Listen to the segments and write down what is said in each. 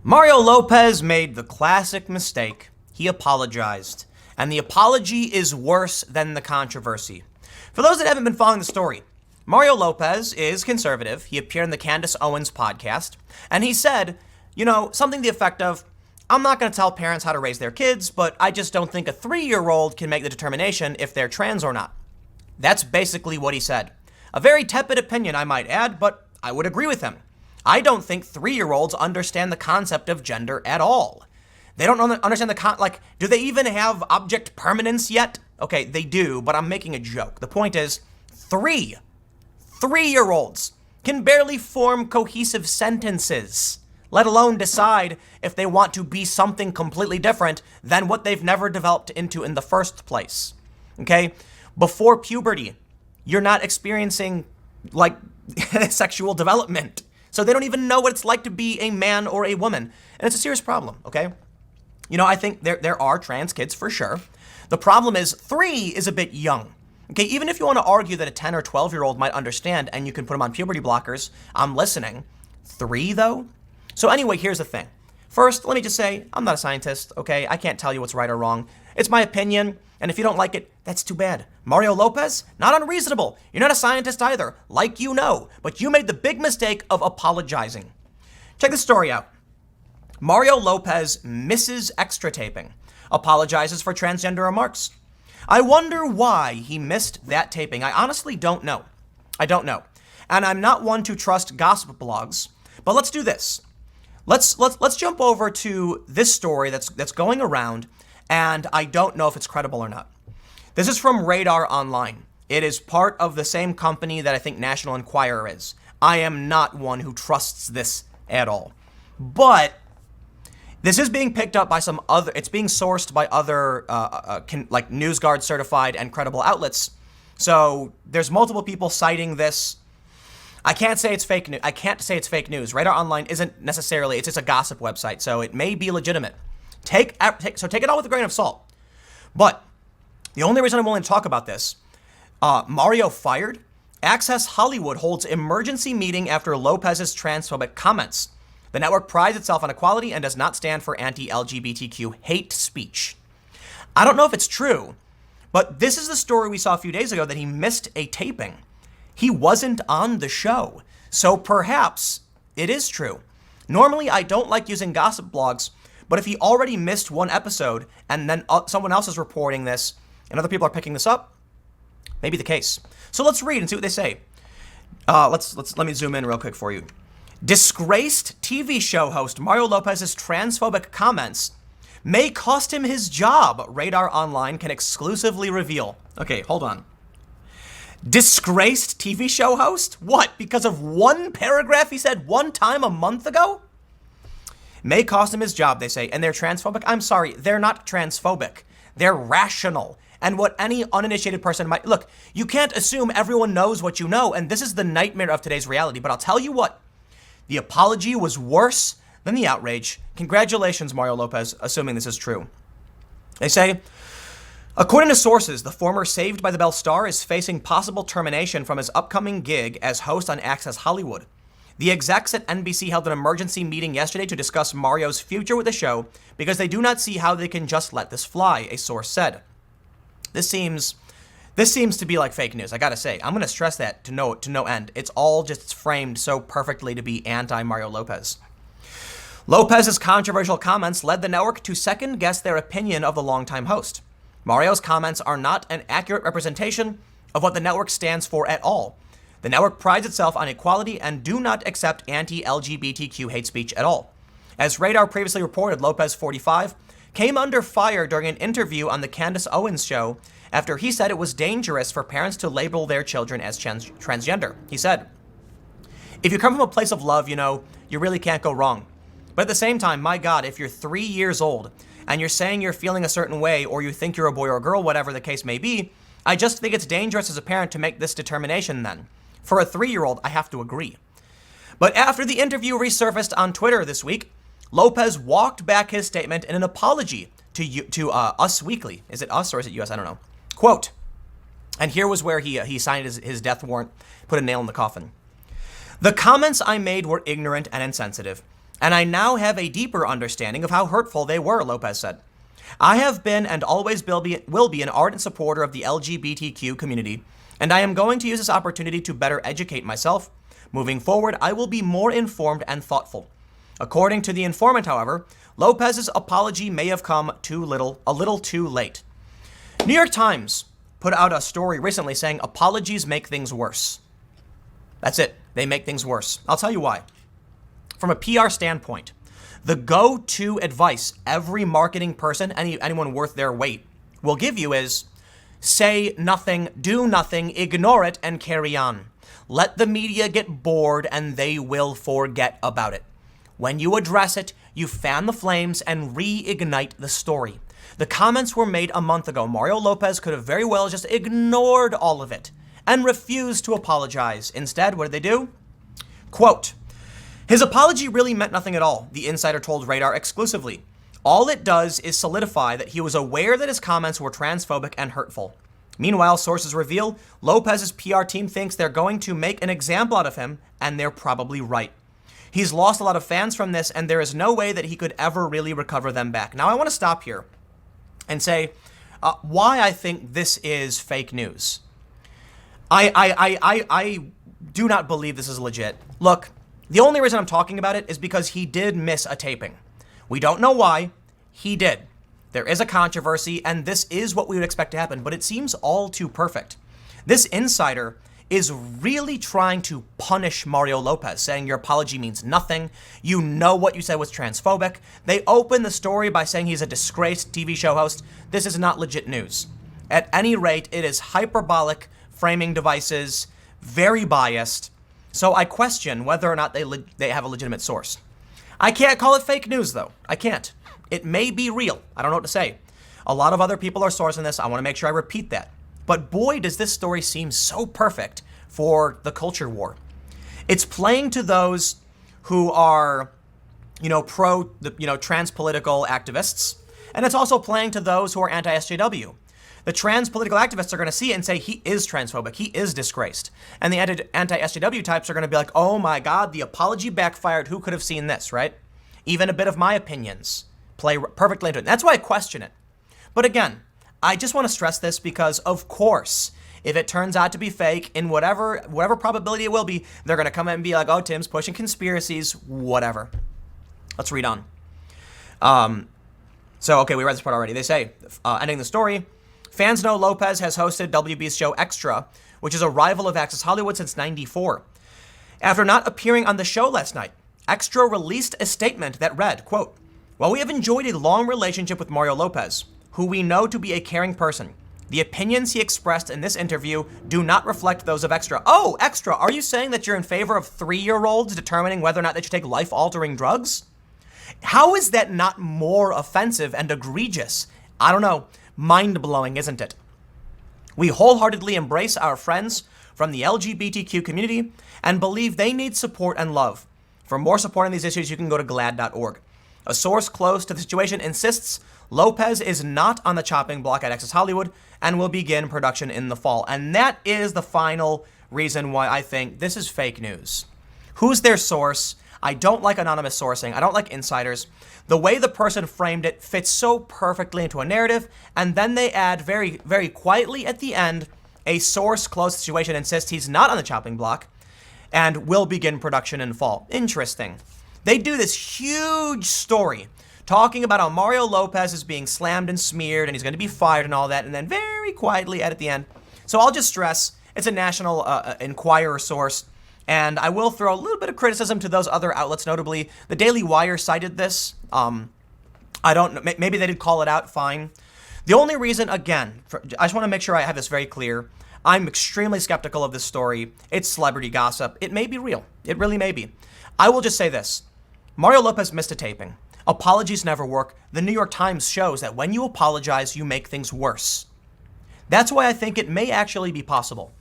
Mario Lopez made the classic mistake. He apologized. And the apology is worse than the controversy. For those that haven't been following the story, Mario Lopez is conservative. He appeared on the Candace Owens podcast. And he said, something to the effect of, I'm not going to tell parents how to raise their kids, but I just don't think a 3-year-old can make the determination if they're trans or not. That's basically what he said. A very tepid opinion, I might add, but I would agree with him. I don't think 3-year-olds understand the concept of gender at all. They don't understand do they even have object permanence yet? Okay, they do, but I'm making a joke. The point is, 3-year-olds can barely form cohesive sentences, let alone decide if they want to be something completely different than what they've never developed into in the first place. Okay? Before puberty, you're not experiencing, sexual development. So they don't even know what it's like to be a man or a woman. And it's a serious problem, okay? I think there are trans kids for sure. The problem is 3 is a bit young. Okay, even if you want to argue that a 10 or 12-year-old might understand and you can put them on puberty blockers, I'm listening. 3, though? So anyway, here's the thing. First, let me just say, I'm not a scientist, okay? I can't tell you what's right or wrong. It's my opinion, and if you don't like it, that's too bad. Mario Lopez, not unreasonable. You're not a scientist either, but you made the big mistake of apologizing. Check this story out. Mario Lopez misses extra taping, apologizes for transgender remarks. I wonder why he missed that taping. I honestly don't know. And I'm not one to trust gossip blogs, but let's do this. Let's jump over to this story that's going around, and I don't know if it's credible or not. This is from Radar Online. It is part of the same company that I think National Enquirer is. I am not one who trusts this at all. But this is being picked up by it's being sourced by other NewsGuard certified and credible outlets. So there's multiple people citing this. I can't say it's fake news. Radar Online isn't necessarily, it's just a gossip website, so it may be legitimate. Take it all with a grain of salt. But the only reason I'm willing to talk about this, Mario fired? Access Hollywood holds emergency meeting after Lopez's transphobic comments. The network prides itself on equality and does not stand for anti-LGBTQ hate speech. I don't know if it's true, but this is the story we saw a few days ago that he missed a taping. He wasn't on the show, so perhaps it is true. Normally, I don't like using gossip blogs, but if he already missed one episode and then someone else is reporting this and other people are picking this up, maybe the case. So let's read and see what they say. Let me zoom in real quick for you. Disgraced TV show host Mario Lopez's transphobic comments may cost him his job, Radar Online can exclusively reveal. Okay, hold on. Disgraced TV show host? What, because of one paragraph he said one time a month ago? May cost him his job, they say, and they're transphobic? I'm sorry, they're not transphobic. They're rational. And what any uninitiated person might... Look, you can't assume everyone knows what you know, and this is the nightmare of today's reality. But I'll tell you what, the apology was worse than the outrage. Congratulations, Mario Lopez, assuming this is true. They say, according to sources, the former Saved by the Bell star is facing possible termination from his upcoming gig as host on Access Hollywood. The execs at NBC held an emergency meeting yesterday to discuss Mario's future with the show because they do not see how they can just let this fly, a source said. This seems to be like fake news. I gotta say, I'm gonna stress that to no end. It's all just framed so perfectly to be anti-Mario Lopez. Lopez's controversial comments led the network to second guess their opinion of the longtime host. Mario's comments are not an accurate representation of what the network stands for at all. The network prides itself on equality and do not accept anti-LGBTQ hate speech at all. As Radar previously reported, Lopez, 45, came under fire during an interview on the Candace Owens show after he said it was dangerous for parents to label their children as transgender. He said, if you come from a place of love, you really can't go wrong. But at the same time, my God, if you're 3 years old and you're saying you're feeling a certain way or you think you're a boy or a girl, whatever the case may be, I just think it's dangerous as a parent to make this determination then. For a 3-year-old, I have to agree. But after the interview resurfaced on Twitter this week, Lopez walked back his statement in an apology to Us Weekly. Is it Us or is it US? I don't know. Quote, and here was where he signed his death warrant, put a nail in the coffin. The comments I made were ignorant and insensitive. And I now have a deeper understanding of how hurtful they were, Lopez said. I have been and always will be an ardent supporter of the LGBTQ community, and I am going to use this opportunity to better educate myself. Moving forward, I will be more informed and thoughtful. According to the informant, however, Lopez's apology may have come a little too late. New York Times put out a story recently saying apologies make things worse. That's it. They make things worse. I'll tell you why. From a PR standpoint, the go-to advice every marketing person, anyone worth their weight, will give you is say nothing, do nothing, ignore it, and carry on. Let the media get bored and they will forget about it. When you address it, you fan the flames and reignite the story. The comments were made a month ago. Mario Lopez could have very well just ignored all of it and refused to apologize. Instead, what did they do? Quote, his apology really meant nothing at all, the insider told Radar exclusively. All it does is solidify that he was aware that his comments were transphobic and hurtful. Meanwhile, sources reveal Lopez's PR team thinks they're going to make an example out of him, and they're probably right. He's lost a lot of fans from this, and there is no way that he could ever really recover them back. Now, I want to stop here and say why I think this is fake news. I do not believe this is legit. Look, the only reason I'm talking about it is because he did miss a taping. We don't know why. He did. There is a controversy, and this is what we would expect to happen, but it seems all too perfect. This insider is really trying to punish Mario Lopez, saying your apology means nothing. You know what you said was transphobic. They open the story by saying he's a disgraced TV show host. This is not legit news. At any rate, it is hyperbolic framing devices, very biased. So I question whether or not they have a legitimate source. I can't call it fake news, though. I can't. It may be real. I don't know what to say. A lot of other people are sourcing this. I want to make sure I repeat that. But boy, does this story seem so perfect for the culture war. It's playing to those who are, trans political activists. And it's also playing to those who are anti-SJW. The trans political activists are going to see it and say he is transphobic, he is disgraced. And the anti-SJW types are going to be like, oh my God, the apology backfired. Who could have seen this, right? Even a bit of my opinions play perfectly into it. That's why I question it. But again, I just want to stress this because, of course, if it turns out to be fake, in whatever probability it will be, they're going to come in and be like, oh, Tim's pushing conspiracies, whatever. Let's read on. Okay, we read this part already. They say, ending the story, fans know Lopez has hosted WB's show Extra, which is a rival of Access Hollywood since '94. After not appearing on the show last night, Extra released a statement that read, quote, while we have enjoyed a long relationship with Mario Lopez, who we know to be a caring person, the opinions he expressed in this interview do not reflect those of Extra. Oh, Extra, are you saying that you're in favor of 3-year-olds determining whether or not they should take life-altering drugs? How is that not more offensive and egregious? I don't know. Mind-blowing, isn't it? We wholeheartedly embrace our friends from the LGBTQ community and believe they need support and love. For more support on these issues, you can go to glad.org. A source close to the situation insists Lopez is not on the chopping block at Access Hollywood and will begin production in the fall. And that is the final reason why I think this is fake news. Who's their source? I don't like anonymous sourcing. I don't like insiders. The way the person framed it fits so perfectly into a narrative, and then they add very, very quietly at the end, a source close to the situation insists he's not on the chopping block and will begin production in fall. Interesting. They do this huge story talking about how Mario Lopez is being slammed and smeared and he's going to be fired and all that, and then very quietly at the end. So I'll just stress, it's a National Enquirer source, and I will throw a little bit of criticism to those other outlets, notably the Daily Wire cited this. I don't know, maybe they did call it out, fine. The only reason, again, I just want to make sure I have this very clear, I'm extremely skeptical of this story. It's celebrity gossip. It may be real. It really may be. I will just say this. Mario Lopez missed a taping. Apologies never work. The New York Times shows that when you apologize, you make things worse. That's why I think it may actually be possible.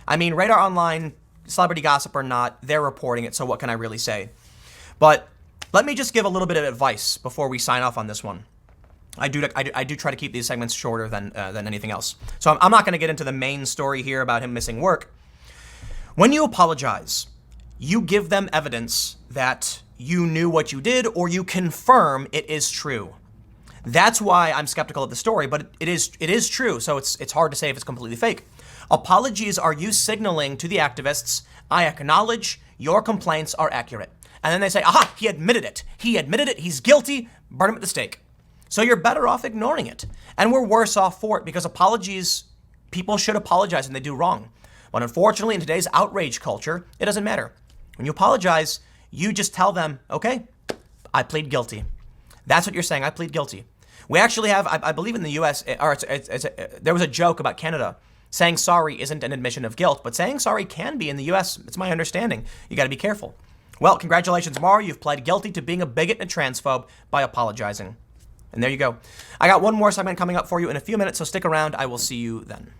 I mean, Radar Online, celebrity gossip or not, they're reporting it, so what can I really say? But let me just give a little bit of advice before we sign off on this one. I do try to keep these segments shorter than anything else. So I'm not going to get into the main story here about him missing work. When you apologize, you give them evidence that you knew what you did or you confirm it is true. That's why I'm skeptical of the story, but it is true, so it's hard to say if it's completely fake. Apologies are you signaling to the activists, I acknowledge your complaints are accurate. And then they say, aha, he admitted it. He admitted it, he's guilty, burn him at the stake. So you're better off ignoring it. And we're worse off for it because apologies, people should apologize when they do wrong. But unfortunately, in today's outrage culture, it doesn't matter. When you apologize, you just tell them, okay, I plead guilty. That's what you're saying, I plead guilty. We actually have, I believe in the US, there was a joke about Canada. Saying sorry isn't an admission of guilt, but saying sorry can be in the US. It's my understanding. You got to be careful. Well, congratulations, Mara. You've pled guilty to being a bigot and a transphobe by apologizing. And there you go. I got one more segment coming up for you in a few minutes, so stick around. I will see you then.